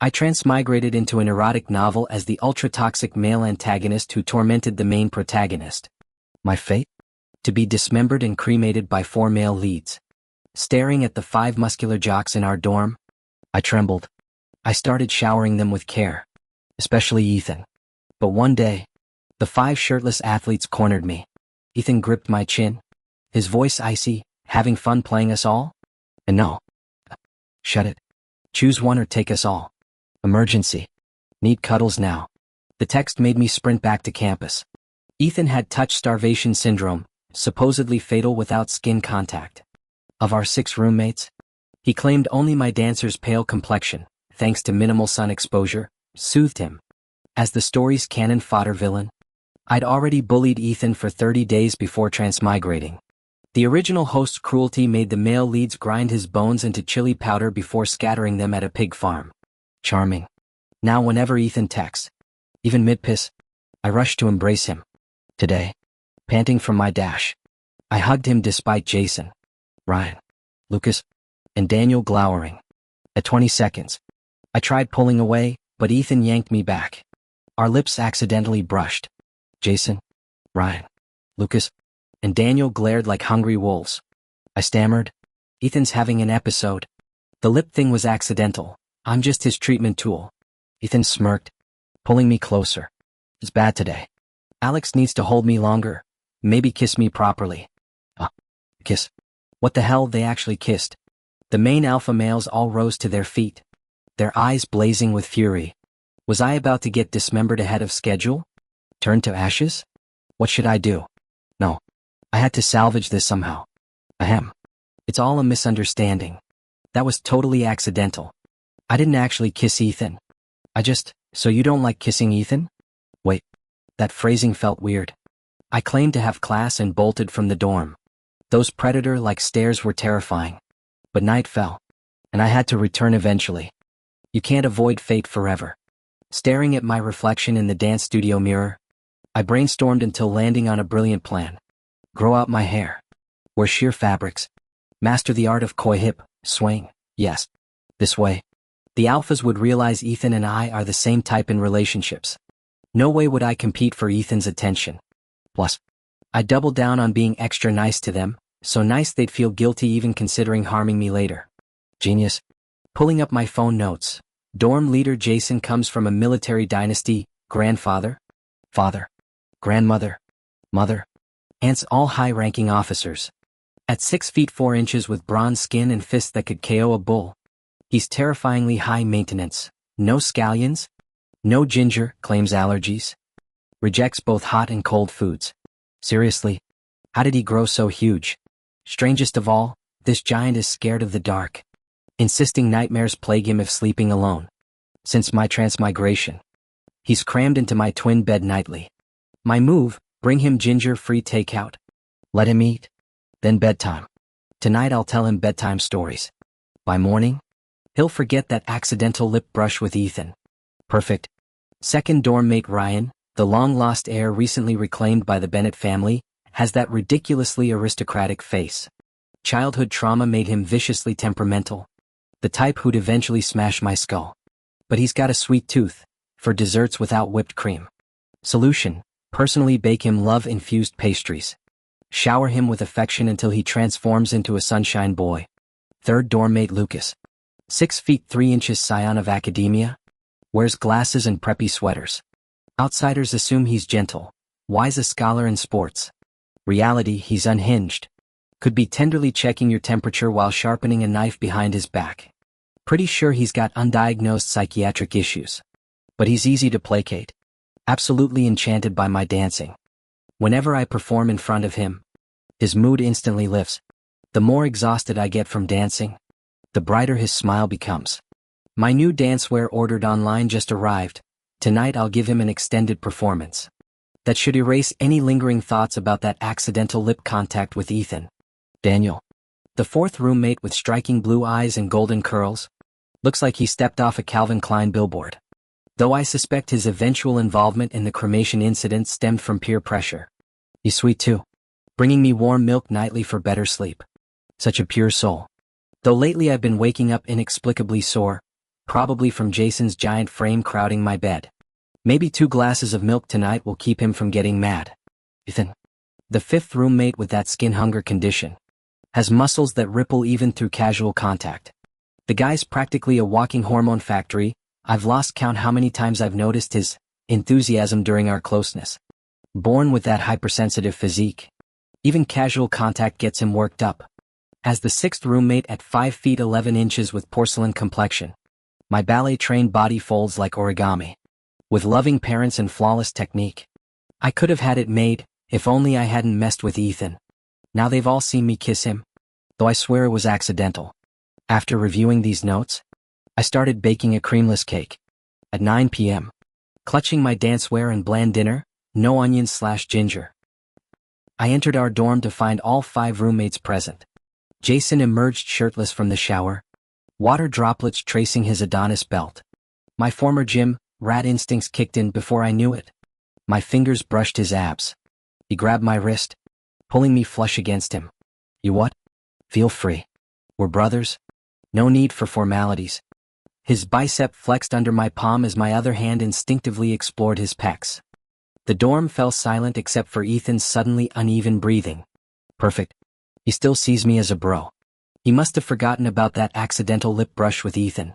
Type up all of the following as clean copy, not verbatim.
I transmigrated into an erotic novel as the ultra-toxic male antagonist who tormented the main protagonist. My fate? To be dismembered and cremated by 4 male leads. Staring at the 5 muscular jocks in our dorm, I trembled. I started showering them with care, especially Ethan. But one day, the 5 shirtless athletes cornered me. Ethan gripped my chin, his voice icy, having fun playing us all? And no. Shut it. Choose one or take us all. Emergency. Need cuddles now. The text made me sprint back to campus. Ethan had touch starvation syndrome, supposedly fatal without skin contact. Of our 6 roommates, he claimed only my dancer's pale complexion, thanks to minimal sun exposure, soothed him. As the story's canon fodder villain, I'd already bullied Ethan for 30 days before transmigrating. The original host's cruelty made the male leads grind his bones into chili powder before scattering them at a pig farm. Charming. Now whenever Ethan texts, even mid-piss, I rush to embrace him. Today, panting from my dash, I hugged him despite Jason, Ryan, Lucas, and Daniel glowering. At 20 seconds, I tried pulling away, but Ethan yanked me back. Our lips accidentally brushed. Jason, Ryan, Lucas, and Daniel glared like hungry wolves. I stammered, Ethan's having an episode. The lip thing was accidental. I'm just his treatment tool. Ethan smirked, pulling me closer. It's bad today. Alex needs to hold me longer. Maybe kiss me properly. Kiss. What the hell, they actually kissed. The main alpha males all rose to their feet, their eyes blazing with fury. Was I about to get dismembered ahead of schedule? Turned to ashes? What should I do? No. I had to salvage this somehow. Ahem. It's all a misunderstanding. That was totally accidental. I didn't actually kiss Ethan. So you don't like kissing Ethan? Wait. That phrasing felt weird. I claimed to have class and bolted from the dorm. Those predator-like stares were terrifying. But night fell, and I had to return eventually. You can't avoid fate forever. Staring at my reflection in the dance studio mirror, I brainstormed until landing on a brilliant plan. Grow out my hair. Wear sheer fabrics. Master the art of koi hip, swing. Yes. This way, the alphas would realize Ethan and I are the same type in relationships. No way would I compete for Ethan's attention. Plus, I doubled down on being extra nice to them, so nice they'd feel guilty even considering harming me later. Genius. Pulling up my phone notes. Dorm leader Jason comes from a military dynasty. Grandfather, father, grandmother, mother, aunts, all high-ranking officers. At 6 feet 4 inches with bronze skin and fists that could KO a bull. He's terrifyingly high maintenance. No scallions. No ginger, claims allergies. Rejects both hot and cold foods. Seriously, how did he grow so huge? Strangest of all, this giant is scared of the dark, insisting nightmares plague him if sleeping alone. Since my transmigration, he's crammed into my twin bed nightly. My move, bring him ginger-free takeout. Let him eat. Then bedtime. Tonight I'll tell him bedtime stories. By morning, he'll forget that accidental lip brush with Ethan. Perfect. Second dorm mate Ryan, the long-lost heir recently reclaimed by the Bennett family, has that ridiculously aristocratic face. Childhood trauma made him viciously temperamental. The type who'd eventually smash my skull. But he's got a sweet tooth, for desserts without whipped cream. Solution, personally bake him love-infused pastries. Shower him with affection until he transforms into a sunshine boy. Third dorm mate Lucas. 6 feet 3 inches scion of academia. Wears glasses and preppy sweaters. Outsiders assume he's gentle, wise, a scholar in sports. Reality, he's unhinged. Could be tenderly checking your temperature while sharpening a knife behind his back. Pretty sure he's got undiagnosed psychiatric issues. But he's easy to placate. Absolutely enchanted by my dancing. Whenever I perform in front of him, his mood instantly lifts. The more exhausted I get from dancing, the brighter his smile becomes. My new dancewear ordered online just arrived. Tonight I'll give him an extended performance that should erase any lingering thoughts about that accidental lip contact with Ethan. Daniel, the fourth roommate with striking blue eyes and golden curls, looks like he stepped off a Calvin Klein billboard. Though I suspect his eventual involvement in the cremation incident stemmed from peer pressure. He's sweet too, bringing me warm milk nightly for better sleep. Such a pure soul. Though lately I've been waking up inexplicably sore, probably from Jason's giant frame crowding my bed. Maybe 2 glasses of milk tonight will keep him from getting mad. Ethan, the 5th roommate with that skin hunger condition, has muscles that ripple even through casual contact. The guy's practically a walking hormone factory. I've lost count how many times I've noticed his enthusiasm during our closeness. Born with that hypersensitive physique. Even casual contact gets him worked up. As the 6th roommate at 5 feet 11 inches with porcelain complexion, my ballet-trained body folds like origami. With loving parents and flawless technique, I could have had it made, if only I hadn't messed with Ethan. Now they've all seen me kiss him, though I swear it was accidental. After reviewing these notes, I started baking a creamless cake. At 9 p.m., clutching my dancewear and bland dinner, no onions/ginger. I entered our dorm to find all 5 roommates present. Jason emerged shirtless from the shower, water droplets tracing his Adonis belt. My former gym rat instincts kicked in before I knew it. My fingers brushed his abs. He grabbed my wrist, pulling me flush against him. You what? Feel free. We're brothers. No need for formalities. His bicep flexed under my palm as my other hand instinctively explored his pecs. The dorm fell silent except for Ethan's suddenly uneven breathing. Perfect. He still sees me as a bro. He must have forgotten about that accidental lip brush with Ethan.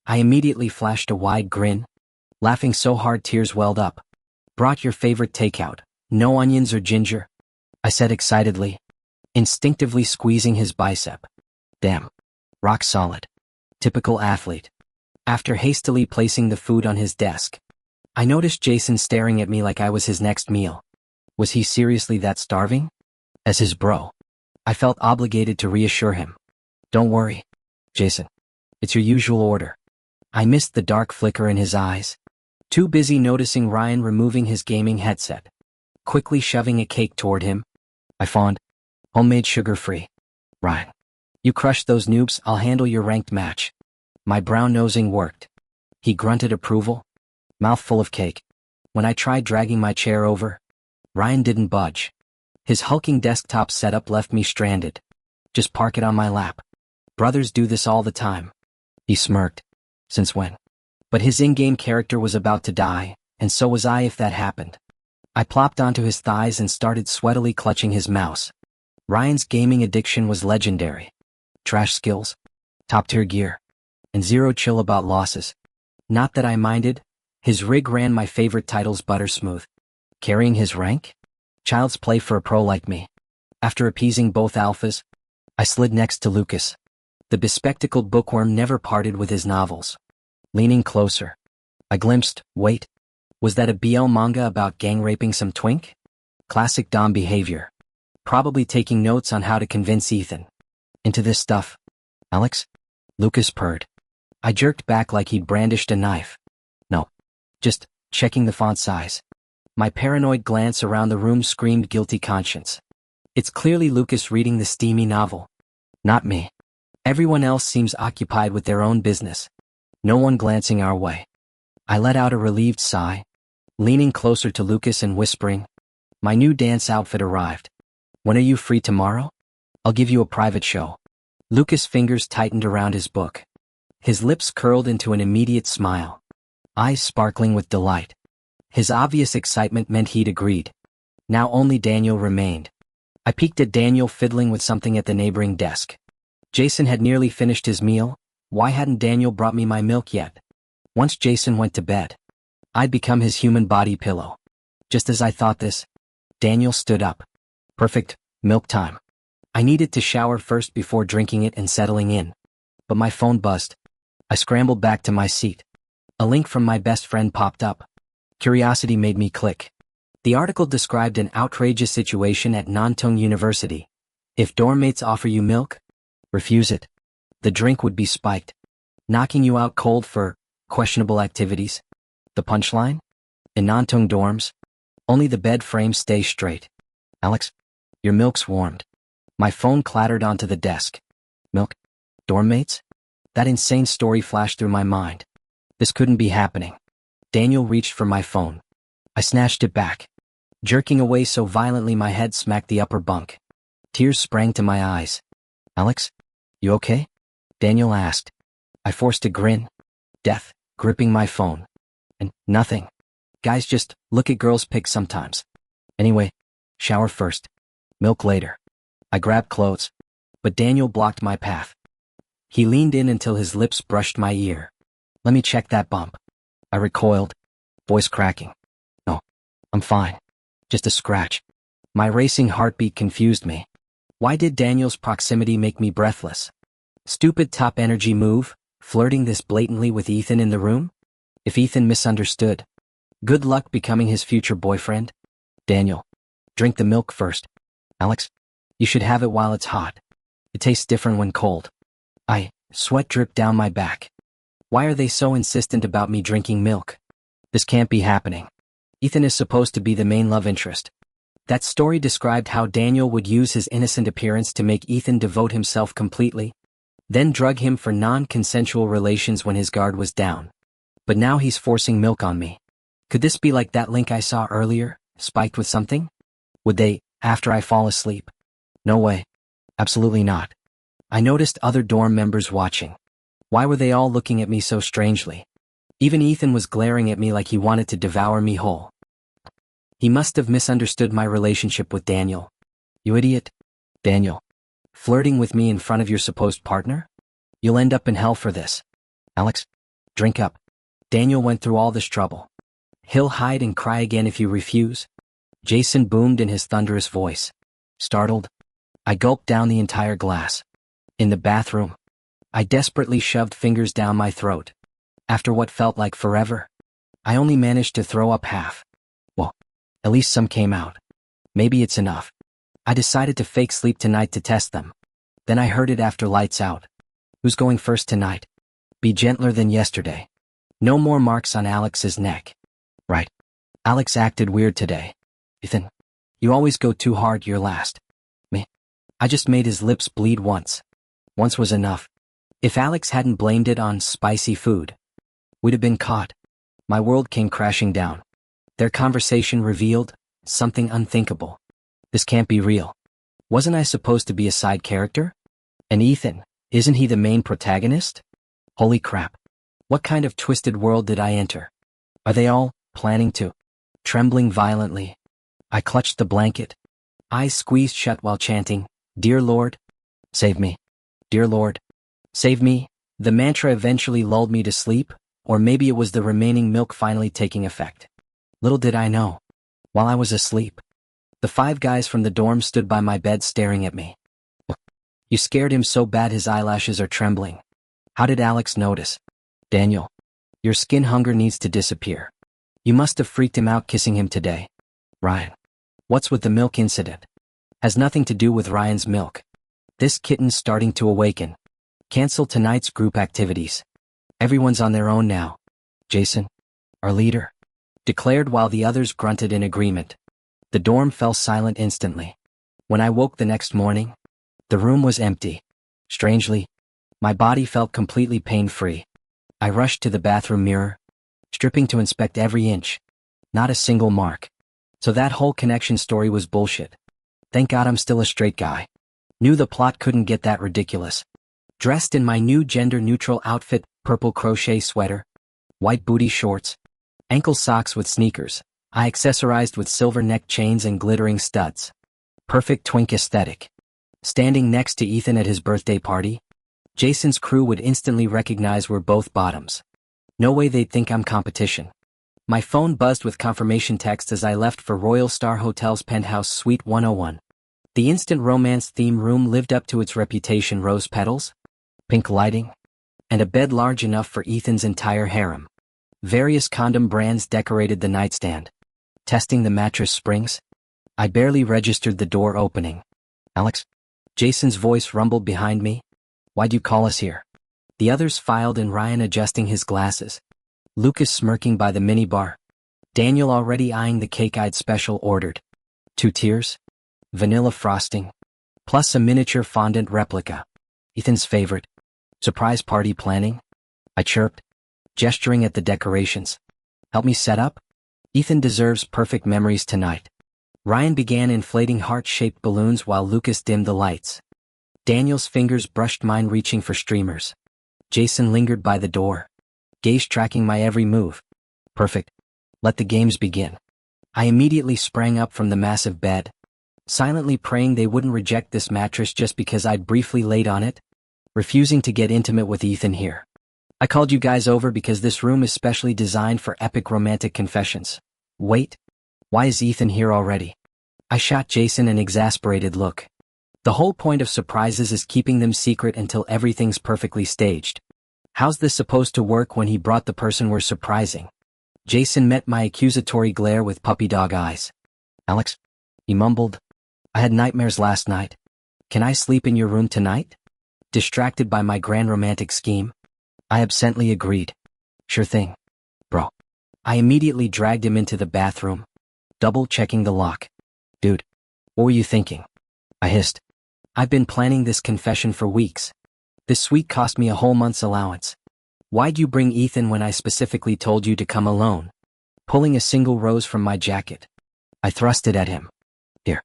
I immediately flashed a wide grin, laughing so hard tears welled up. Brought your favorite takeout, no onions or ginger, I said excitedly, instinctively squeezing his bicep. Damn. Rock solid. Typical athlete. After hastily placing the food on his desk, I noticed Jason staring at me like I was his next meal. Was he seriously that starving? As his bro, I felt obligated to reassure him. Don't worry, Jason. It's your usual order. I missed the dark flicker in his eyes, too busy noticing Ryan removing his gaming headset, quickly shoving a cake toward him. I fawned. Homemade sugar-free. Ryan, you crush those noobs, I'll handle your ranked match. My brown-nosing worked. He grunted approval, mouth full of cake. When I tried dragging my chair over, Ryan didn't budge. His hulking desktop setup left me stranded. Just park it on my lap. Brothers do this all the time. He smirked. Since when? But his in-game character was about to die, and so was I if that happened. I plopped onto his thighs and started sweatily clutching his mouse. Ryan's gaming addiction was legendary. Trash skills, top-tier gear, and zero chill about losses. Not that I minded. His rig ran my favorite titles buttersmooth. Carrying his rank? Child's play for a pro like me. After appeasing both alphas, I slid next to Lucas. The bespectacled bookworm never parted with his novels. Leaning closer, I glimpsed, wait, was that a BL manga about gang raping some twink? Classic Dom behavior. Probably taking notes on how to convince Ethan. Into this stuff, Alex? Lucas purred. I jerked back like he'd brandished a knife. No. Just checking the font size. My paranoid glance around the room screamed guilty conscience. It's clearly Lucas reading the steamy novel. Not me. Everyone else seems occupied with their own business. No one glancing our way. I let out a relieved sigh, leaning closer to Lucas and whispering, my new dance outfit arrived. When are you free tomorrow? I'll give you a private show. Lucas' fingers tightened around his book. His lips curled into an immediate smile, eyes sparkling with delight. His obvious excitement meant he'd agreed. Now only Daniel remained. I peeked at Daniel fiddling with something at the neighboring desk. Jason had nearly finished his meal. Why hadn't Daniel brought me my milk yet? Once Jason went to bed, I'd become his human body pillow. Just as I thought this, Daniel stood up. Perfect, milk time. I needed to shower first before drinking it and settling in. But my phone buzzed. I scrambled back to my seat. A link from my best friend popped up. Curiosity made me click. The article described an outrageous situation at Unending University. If dorm mates offer you milk, refuse it. The drink would be spiked, knocking you out cold for questionable activities. The punchline? In Unending dorms, only the bed frames stay straight. Alex, your milk's warmed. My phone clattered onto the desk. Milk? Dorm mates? That insane story flashed through my mind. This couldn't be happening. Daniel reached for my phone. I snatched it back, jerking away so violently my head smacked the upper bunk. Tears sprang to my eyes. Alex, you okay? Daniel asked. I forced a grin. Death, gripping my phone. And nothing. Guys just look at girls' pics sometimes. Anyway, shower first. Milk later. I grabbed clothes. But Daniel blocked my path. He leaned in until his lips brushed my ear. Let me check that bump. I recoiled, voice cracking. No, I'm fine. Just a scratch. My racing heartbeat confused me. Why did Daniel's proximity make me breathless? Stupid top energy move, flirting this blatantly with Ethan in the room? If Ethan misunderstood, good luck becoming his future boyfriend. Daniel, drink the milk first. Alex, you should have it while it's hot. It tastes different when cold. Sweat dripped down my back. Why are they so insistent about me drinking milk? This can't be happening. Ethan is supposed to be the main love interest. That story described how Daniel would use his innocent appearance to make Ethan devote himself completely, then drug him for non-consensual relations when his guard was down. But now he's forcing milk on me. Could this be like that link I saw earlier, spiked with something? Would they, after I fall asleep? No way. Absolutely not. I noticed other dorm members watching. Why were they all looking at me so strangely? Even Ethan was glaring at me like he wanted to devour me whole. He must have misunderstood my relationship with Daniel. You idiot. Daniel. Flirting with me in front of your supposed partner? You'll end up in hell for this. Alex, drink up. Daniel went through all this trouble. He'll hide and cry again if you refuse. Jason boomed in his thunderous voice. Startled, I gulped down the entire glass. In the bathroom, I desperately shoved fingers down my throat. After what felt like forever, I only managed to throw up half. Well, at least some came out. Maybe it's enough. I decided to fake sleep tonight to test them. Then I heard it after lights out. Who's going first tonight? Be gentler than yesterday. No more marks on Alex's neck. Right. Alex acted weird today. Ethan, you always go too hard, you're last. Me. I just made his lips bleed once. Once was enough. If Alex hadn't blamed it on spicy food, we'd have been caught. My world came crashing down. Their conversation revealed something unthinkable. This can't be real. Wasn't I supposed to be a side character? And Ethan, isn't he the main protagonist? Holy crap. What kind of twisted world did I enter? Are they all planning to? Trembling violently, I clutched the blanket. Eyes squeezed shut while chanting, Dear Lord, save me. Dear Lord, save me. The mantra eventually lulled me to sleep, or maybe it was the remaining milk finally taking effect. Little did I know. While I was asleep, the 5 guys from the dorm stood by my bed staring at me. You scared him so bad his eyelashes are trembling. How did Alex notice? Daniel, your skin hunger needs to disappear. You must have freaked him out kissing him today. Ryan, what's with the milk incident? Has nothing to do with Ryan's milk. This kitten's starting to awaken. Cancel tonight's group activities. Everyone's on their own now. Jason, our leader, declared while the others grunted in agreement. The dorm fell silent instantly. When I woke the next morning, the room was empty. Strangely, my body felt completely pain-free. I rushed to the bathroom mirror, stripping to inspect every inch. Not a single mark. So that whole connection story was bullshit. Thank God I'm still a straight guy. Knew the plot couldn't get that ridiculous. Dressed in my new gender-neutral outfit, purple crochet sweater, white booty shorts, ankle socks with sneakers, I accessorized with silver neck chains and glittering studs. Perfect twink aesthetic. Standing next to Ethan at his birthday party, Jason's crew would instantly recognize we're both bottoms. No way they'd think I'm competition. My phone buzzed with confirmation texts as I left for Royal Star Hotel's penthouse suite 101. The instant romance theme room lived up to its reputation: rose petals, pink lighting, and a bed large enough for Ethan's entire harem. Various condom brands decorated the nightstand. Testing the mattress springs, I barely registered the door opening. Alex? Jason's voice rumbled behind me. Why'd you call us here? The others filed in, Ryan adjusting his glasses, Lucas smirking by the minibar, Daniel already eyeing the cake I'd special ordered. 2 tiers, vanilla frosting, plus a miniature fondant replica. Ethan's favorite. Surprise party planning? I chirped, gesturing at the decorations. Help me set up? Ethan deserves perfect memories tonight. Ryan began inflating heart-shaped balloons while Lucas dimmed the lights. Daniel's fingers brushed mine, reaching for streamers. Jason lingered by the door, gaze tracking my every move. Perfect. Let the games begin. I immediately sprang up from the massive bed, silently praying they wouldn't reject this mattress just because I'd briefly laid on it, refusing to get intimate with Ethan here. I called you guys over because this room is specially designed for epic romantic confessions. Wait, why is Ethan here already? I shot Jason an exasperated look. The whole point of surprises is keeping them secret until everything's perfectly staged. How's this supposed to work when he brought the person we're surprising? Jason met my accusatory glare with puppy dog eyes. Alex, he mumbled. I had nightmares last night. Can I sleep in your room tonight? Distracted by my grand romantic scheme, I absently agreed. Sure thing, bro. I immediately dragged him into the bathroom, double-checking the lock. Dude, what were you thinking? I hissed. I've been planning this confession for weeks. This suite cost me a whole month's allowance. Why'd you bring Ethan when I specifically told you to come alone? Pulling a single rose from my jacket, I thrust it at him. Here.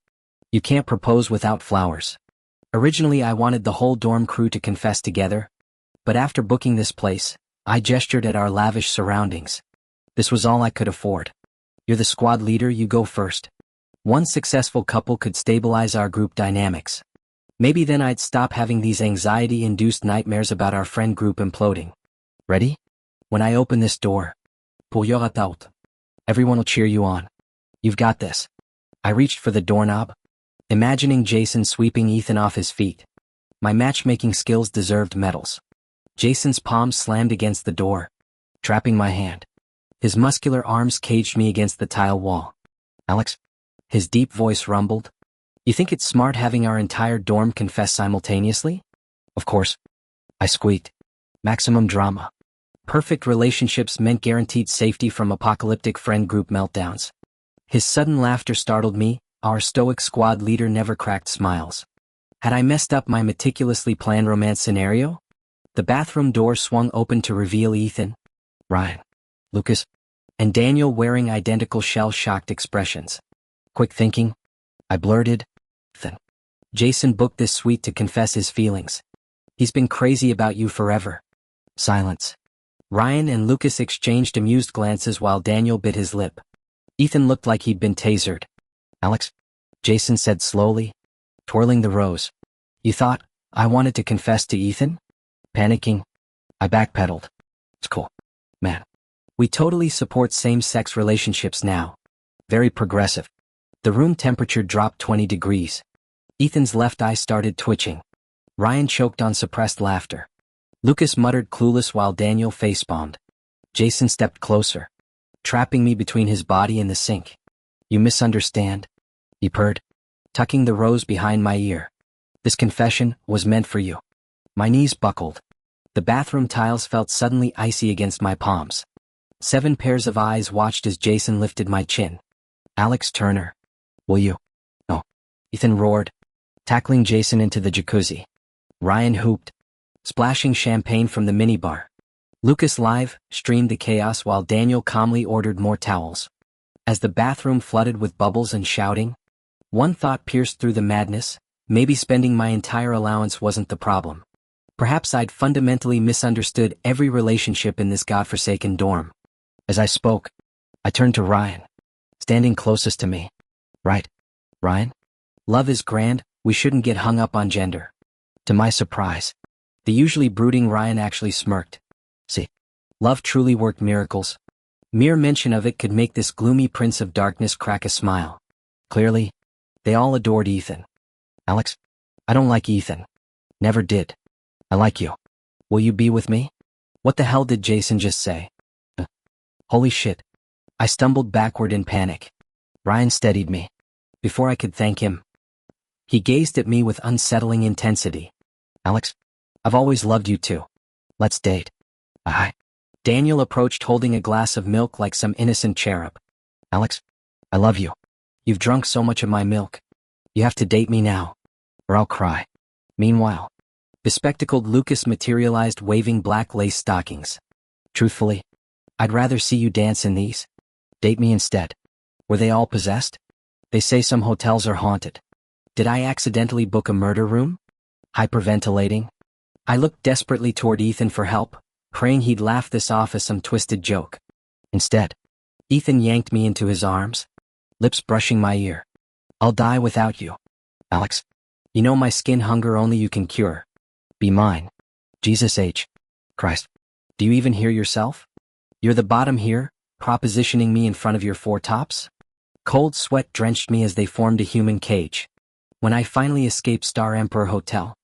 You can't propose without flowers. Originally I wanted the whole dorm crew to confess together, but after booking this place, I gestured at our lavish surroundings. This was all I could afford. You're the squad leader, you go first. One successful couple could stabilize our group dynamics. Maybe then I'd stop having these anxiety-induced nightmares about our friend group imploding. Ready? When I open this door, pull your out. Everyone will cheer you on. You've got this. I reached for the doorknob, imagining Jason sweeping Ethan off his feet. My matchmaking skills deserved medals. Jason's palms slammed against the door, trapping my hand. His muscular arms caged me against the tile wall. Alex? His deep voice rumbled. You think it's smart having our entire dorm confess simultaneously? Of course. I squeaked. Maximum drama. Perfect relationships meant guaranteed safety from apocalyptic friend group meltdowns. His sudden laughter startled me. Our stoic squad leader never cracked smiles. Had I messed up my meticulously planned romance scenario? The bathroom door swung open to reveal Ethan, Ryan, Lucas, and Daniel wearing identical shell-shocked expressions. Quick thinking, I blurted, Ethan. Jason booked this suite to confess his feelings. He's been crazy about you forever. Silence. Ryan and Lucas exchanged amused glances while Daniel bit his lip. Ethan looked like he'd been tasered. Alex, Jason said slowly, twirling the rose. You thought I wanted to confess to Ethan? Panicking, I backpedaled. It's cool, man. We totally support same-sex relationships now. Very progressive. The room temperature dropped 20 degrees. Ethan's left eye started twitching. Ryan choked on suppressed laughter. Lucas muttered clueless while Daniel facepalmed. Jason stepped closer, trapping me between his body and the sink. You misunderstand, he purred, tucking the rose behind my ear. This confession was meant for you. My knees buckled. The bathroom tiles felt suddenly icy against my palms. 7 pairs of eyes watched as Jason lifted my chin. Alex Turner. Will you? No. Ethan roared, tackling Jason into the jacuzzi. Ryan hooped, splashing champagne from the minibar. Lucas live streamed the chaos while Daniel calmly ordered more towels. As the bathroom flooded with bubbles and shouting, one thought pierced through the madness. Maybe spending my entire allowance wasn't the problem. Perhaps I'd fundamentally misunderstood every relationship in this godforsaken dorm. As I spoke, I turned to Ryan, standing closest to me. Right, Ryan? Love is grand, we shouldn't get hung up on gender. To my surprise, the usually brooding Ryan actually smirked. See, love truly worked miracles. Mere mention of it could make this gloomy prince of darkness crack a smile. Clearly, they all adored Ethan. Alex, I don't like Ethan. Never did. I like you. Will you be with me? What the hell did Jason just say? Holy shit. I stumbled backward in panic. Ryan steadied me. Before I could thank him, he gazed at me with unsettling intensity. Alex, I've always loved you too. Let's date. Aye. Daniel approached holding a glass of milk like some innocent cherub. Alex, I love you. You've drunk so much of my milk. You have to date me now, or I'll cry. Meanwhile, bespectacled Lucas materialized waving black lace stockings. Truthfully, I'd rather see you dance in these. Date me instead. Were they all possessed? They say some hotels are haunted. Did I accidentally book a murder room? Hyperventilating? I looked desperately toward Ethan for help, praying he'd laugh this off as some twisted joke. Instead, Ethan yanked me into his arms, lips brushing my ear. "I'll die without you, Alex. You know my skin hunger only you can cure. Be mine. Jesus H. Christ. Do you even hear yourself? You're the bottom here, propositioning me in front of your four tops?" Cold sweat drenched me as they formed a human cage. When I finally escaped Star Emperor Hotel,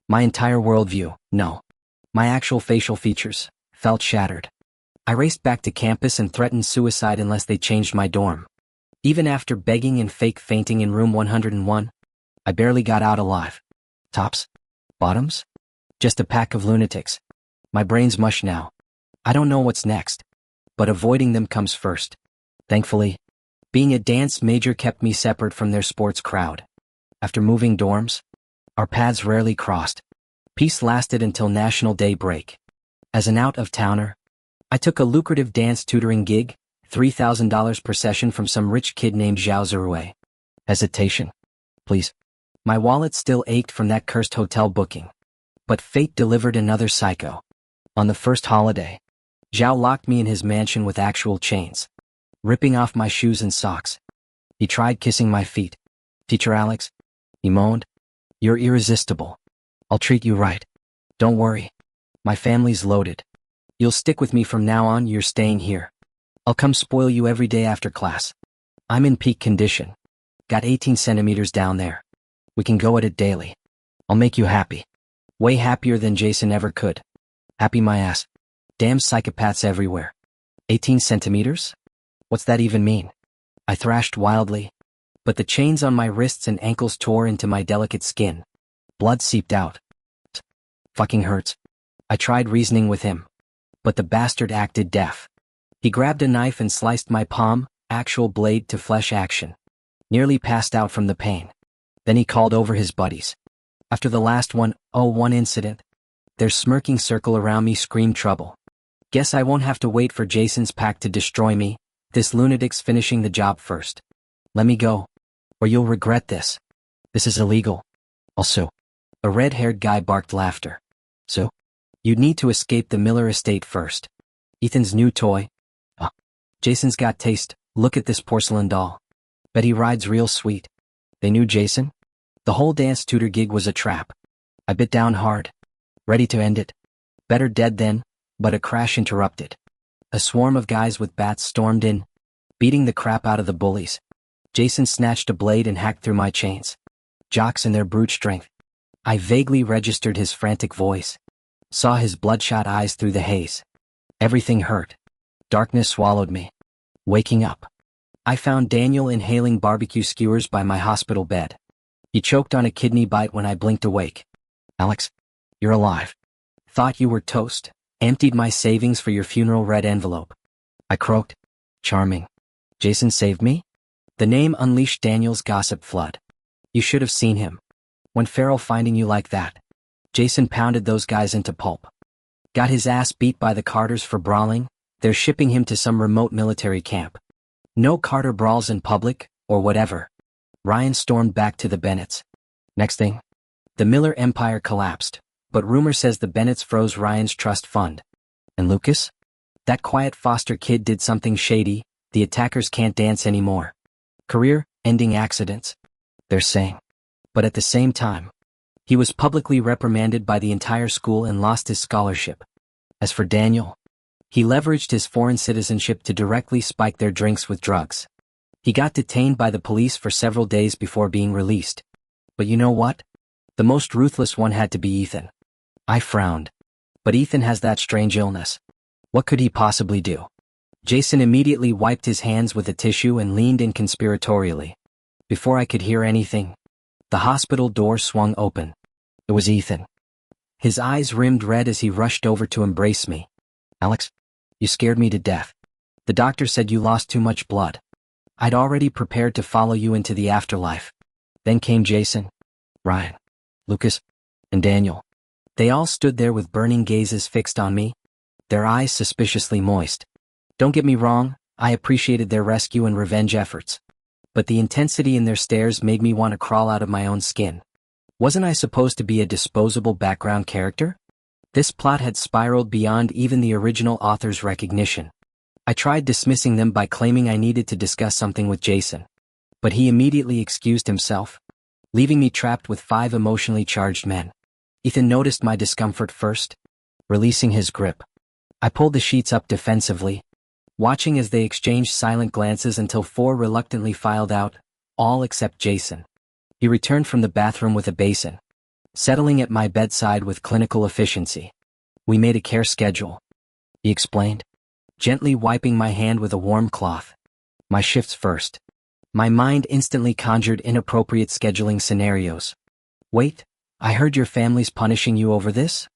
my entire worldview, no, my actual facial features, felt shattered. I raced back to campus and threatened suicide unless they changed my dorm. Even after begging and fake fainting in room 101, I barely got out alive. Tops? Bottoms? Just a pack of lunatics. My brain's mush now. I don't know what's next, but avoiding them comes first. Thankfully, being a dance major kept me separate from their sports crowd. After moving dorms, our paths rarely crossed. Peace lasted until National Day break. As an out-of-towner, I took a lucrative dance tutoring gig, $3,000 per session from some rich kid named Zhao Zirui. Hesitation. Please. My wallet still ached from that cursed hotel booking. But fate delivered another psycho. On the first holiday, Zhao locked me in his mansion with actual chains, ripping off my shoes and socks. He tried kissing my feet. "Teacher Alex," he moaned, "you're irresistible. I'll treat you right. Don't worry. My family's loaded. You'll stick with me from now on, you're staying here. I'll come spoil you every day after class. I'm in peak condition. Got 18 centimeters down there. We can go at it daily. I'll make you happy. Way happier than Jason ever could. Happy my ass. Damn psychopaths everywhere. 18 centimeters? What's that even mean?" I thrashed wildly, but the chains on my wrists and ankles tore into my delicate skin. Blood seeped out. Fucking hurts. I tried reasoning with him, but the bastard acted deaf. He grabbed a knife and sliced my palm, actual blade to flesh action. Nearly passed out from the pain. Then he called over his buddies. After the last 101 incident, their smirking circle around me screamed trouble. Guess I won't have to wait for Jason's pack to destroy me. This lunatic's finishing the job first. Let me go, or you'll regret this. This is illegal. Also, a red-haired guy barked laughter. So, you'd need to escape the Miller estate first. Ethan's new toy. Jason's got taste. Look at this porcelain doll. Bet he rides real sweet. They knew Jason? The whole dance tutor gig was a trap. I bit down hard, ready to end it. Better dead then, but a crash interrupted. A swarm of guys with bats stormed in, beating the crap out of the bullies. Jason snatched a blade and hacked through my chains. Jocks in their brute strength. I vaguely registered his frantic voice. Saw his bloodshot eyes through the haze. Everything hurt. Darkness swallowed me. Waking up, I found Daniel inhaling barbecue skewers by my hospital bed. He choked on a kidney bite when I blinked awake. "Alex, you're alive. Thought you were toast. Emptied my savings for your funeral red envelope." I croaked. "Charming. Jason saved me?" The name unleashed Daniel's gossip flood. "You should have seen him. When feral finding you like that. Jason pounded those guys into pulp. Got his ass beat by the Carters for brawling. They're shipping him to some remote military camp. No Carter brawls in public, or whatever." Ryan stormed back to the Bennetts. Next thing, the Miller empire collapsed, but rumor says the Bennetts froze Ryan's trust fund. And Lucas? That quiet foster kid did something shady. The attackers can't dance anymore. Career-ending accidents, they're saying. But at the same time, he was publicly reprimanded by the entire school and lost his scholarship. As for Daniel, he leveraged his foreign citizenship to directly spike their drinks with drugs. He got detained by the police for several days before being released. But you know what? The most ruthless one had to be Ethan. I frowned. But Ethan has that strange illness. What could he possibly do? Jason immediately wiped his hands with a tissue and leaned in conspiratorially. Before I could hear anything, the hospital door swung open. It was Ethan. His eyes rimmed red as he rushed over to embrace me. "Alex, you scared me to death. The doctor said you lost too much blood. I'd already prepared to follow you into the afterlife." Then came Jason, Ryan, Lucas, and Daniel. They all stood there with burning gazes fixed on me, their eyes suspiciously moist. Don't get me wrong, I appreciated their rescue and revenge efforts. But the intensity in their stares made me want to crawl out of my own skin. Wasn't I supposed to be a disposable background character? This plot had spiraled beyond even the original author's recognition. I tried dismissing them by claiming I needed to discuss something with Jason. But he immediately excused himself, leaving me trapped with 5 emotionally charged men. Ethan noticed my discomfort first, releasing his grip. I pulled the sheets up defensively, watching as they exchanged silent glances until 4 reluctantly filed out, all except Jason. He returned from the bathroom with a basin, settling at my bedside with clinical efficiency. We made a care schedule, he explained, gently wiping my hand with a warm cloth. My shifts first. My mind instantly conjured inappropriate scheduling scenarios. Wait, I heard your family's punishing you over this?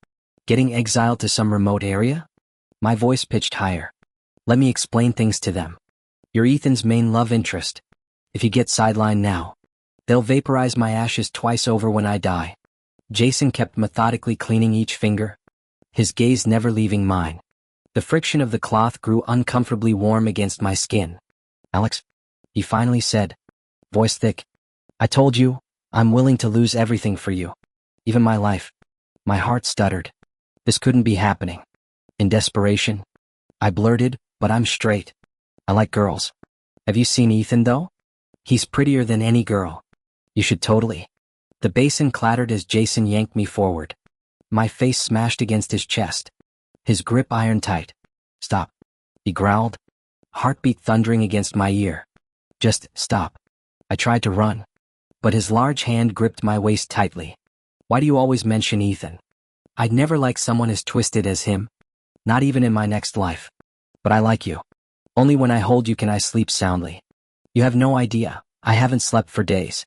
Getting exiled to some remote area? My voice pitched higher. Let me explain things to them. You're Ethan's main love interest. If you get sidelined now, they'll vaporize my ashes twice over when I die. Jason kept methodically cleaning each finger, his gaze never leaving mine. The friction of the cloth grew uncomfortably warm against my skin. Alex, he finally said, voice thick. I told you, I'm willing to lose everything for you. Even my life. My heart stuttered. This couldn't be happening. In desperation, I blurted, but I'm straight. I like girls. Have you seen Ethan though? He's prettier than any girl. You should totally. The basin clattered as Jason yanked me forward. My face smashed against his chest. His grip iron tight. Stop, he growled, heartbeat thundering against my ear. Just stop. I tried to run, but his large hand gripped my waist tightly. Why do you always mention Ethan? I'd never like someone as twisted as him, not even in my next life. But I like you. Only when I hold you can I sleep soundly. You have no idea, I haven't slept for days.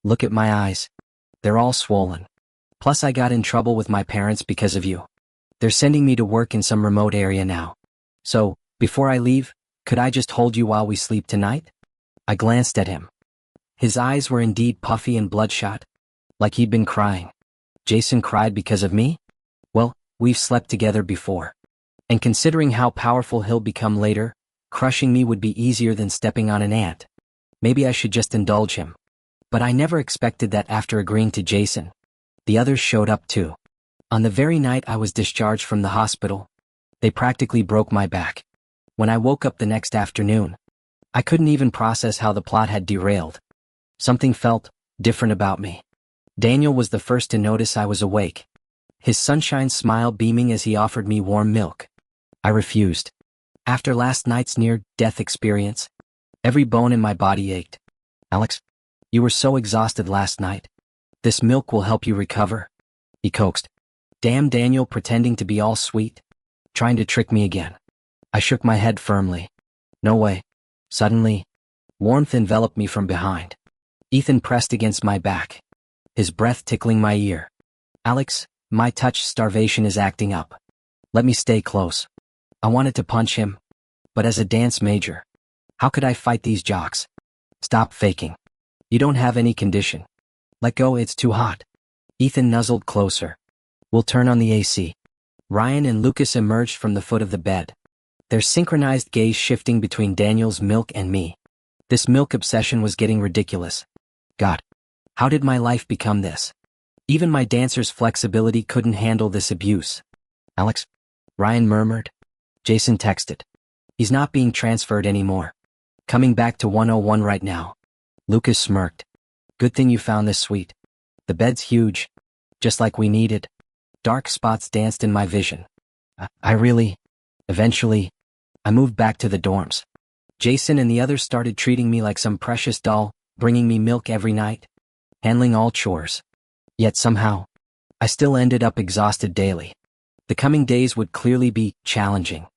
Look at my eyes. They're all swollen. Plus I got in trouble with my parents because of you. They're sending me to work in some remote area now. So, before I leave, could I just hold you while we sleep tonight? I glanced at him. His eyes were indeed puffy and bloodshot, like he'd been crying. Jason cried because of me? Well, we've slept together before. And considering how powerful he'll become later, crushing me would be easier than stepping on an ant. Maybe I should just indulge him. But I never expected that after agreeing to Jason. The others showed up too. On the very night I was discharged from the hospital, they practically broke my back. When I woke up the next afternoon, I couldn't even process how the plot had derailed. Something felt different about me. Daniel was the first to notice I was awake, his sunshine smile beaming as he offered me warm milk. I refused. After last night's near-death experience, every bone in my body ached. Alex, you were so exhausted last night. This milk will help you recover, he coaxed. Damn Daniel pretending to be all sweet, trying to trick me again. I shook my head firmly. No way. Suddenly, warmth enveloped me from behind. Ethan pressed against my back, his breath tickling my ear. Alex, my touch starvation is acting up. Let me stay close. I wanted to punch him, but as a dance major, how could I fight these jocks? Stop faking. You don't have any condition. Let go, it's too hot. Ethan nuzzled closer. We'll turn on the AC. Ryan and Lucas emerged from the foot of the bed, their synchronized gaze shifting between Daniel's milk and me. This milk obsession was getting ridiculous. God, how did my life become this? Even my dancer's flexibility couldn't handle this abuse. Alex, Ryan murmured. Jason texted. He's not being transferred anymore. Coming back to 101 right now. Lucas smirked. Good thing you found this suite. The bed's huge, just like we needed. Dark spots danced in my vision. Eventually, I moved back to the dorms. Jason and the others started treating me like some precious doll, bringing me milk every night, handling all chores. Yet somehow, I still ended up exhausted daily. The coming days would clearly be challenging.